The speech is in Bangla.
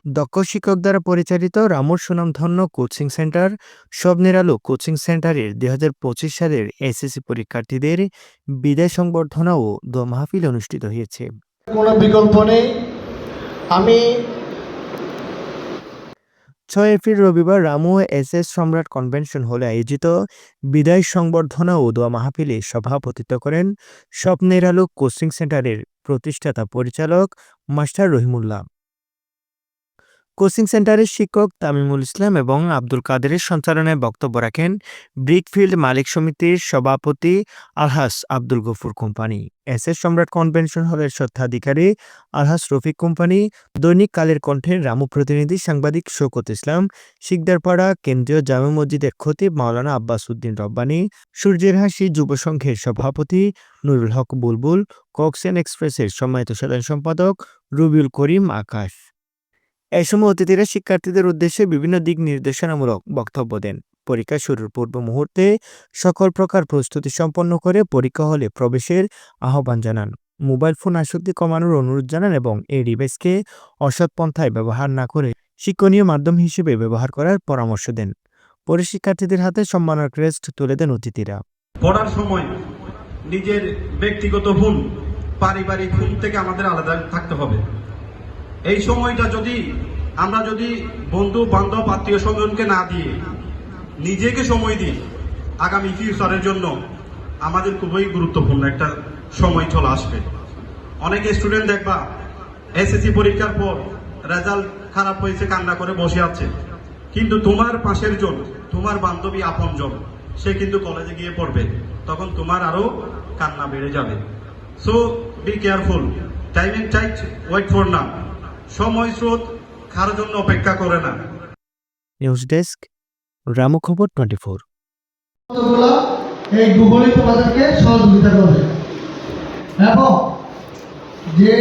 দক্ষ শিক্ষক দ্বারা পরিচালিত রামুর সুনামধন্য কোচিং সেন্টার স্বপ্নের আলো কোচিং সেন্টারের ২০২৫ সালের এসএসসি পরীক্ষার্থীদের বিদায় সংবর্ধনা ও দোয়া মাহফিল অনুষ্ঠিত হয়েছে। কোনো বিকল্প নেই। আমি ৬ এপ্রিল রবিবার রামু এসএস সম্রাট কনভেনশন হলে আয়োজিত বিদায় সংবর্ধনা ও দোয়া মাহফিলে সভাপতিত্ব করেন স্বপ্নের আলো কোচিং সেন্টারের প্রতিষ্ঠাতা পরিচালক মাস্টার রহিমুল্লাহ। কোচিং সেন্টারের শিক্ষক তামিমুল ইসলাম এবং আব্দুল কাদেরের সঞ্চালনায় বক্তব্য রাখেন ব্রিকফিল্ড মালিক সমিতির সভাপতি আলহাস আব্দুল গফুর কোম্পানি, এসএস সম্রাট কনভেনশন হলের স্বত্বাধিকারী আলহাস রফিক কোম্পানি, দৈনিক কালের কণ্ঠের রামু প্রতিনিধি সাংবাদিক শওকত ইসলাম, শিকদারপাড়া কেন্দ্রীয় জামে মসজিদের খতিব মাওলানা আব্বাস উদ্দিন রব্বানী, সূর্যের হাসি যুব সংঘের সভাপতি নুরুল হক বুলবুল, কক্সেন এক্সপ্রেসের সম্মানিত সাধারণ সম্পাদক রবিউল করিম আকাশ। এই সময় অতিথিরা শিক্ষার্থীদের উদ্দেশ্যে বিভিন্ন দিক নির্দেশনামূলক বক্তব্য দেন। পরীক্ষা শুরুর পূর্ব মুহূর্তে সকল প্রকার প্রস্তুতি সম্পন্ন করে পরীক্ষা হলে প্রবেশের আহ্বান জানান, মোবাইল ফোন আসক্তি কমানোর অনুরোধ জানান এবং এই ডিভাইসকে অসৎ পন্থায় ব্যবহার না করে শিক্ষণীয় মাধ্যম হিসেবে ব্যবহার করার পরামর্শ দেন। পরে শিক্ষার্থীদের হাতে সম্মাননা ক্রেস্ট তুলে দেন অতিথিরা। পড়ার সময় নিজের ব্যক্তিগত ফোন, পারিবারিক ফোন থেকে আমাদের আলাদা থাকতে হবে। এই সময়টা আমরা যদি বন্ধু বান্ধব আত্মীয় স্বজনকে না দিয়ে নিজেকে সময় দিই, আগামী ফিউচারের জন্য আমাদের খুবই গুরুত্বপূর্ণ একটা সময় চলে আসবে। অনেক স্টুডেন্ট দেখবা এসএসসি পরীক্ষার পর রেজাল্ট খারাপ হয়েছে কান্না করে বসে আছে, কিন্তু তোমার পাশের জন, তোমার বান্ধবী আপনজন, সে কিন্তু কলেজে গিয়ে পড়বে, তখন তোমার আরো কান্না বেড়ে যাবে। So be careful, time and tight wait for now. সময় স্রোত কারোর জন্য অপেক্ষা করে না। নিউজ ডেস্ক, রামু খবর 24। এই গুগলই তোমাদেরকে সহযোগিতা করবে এবং যে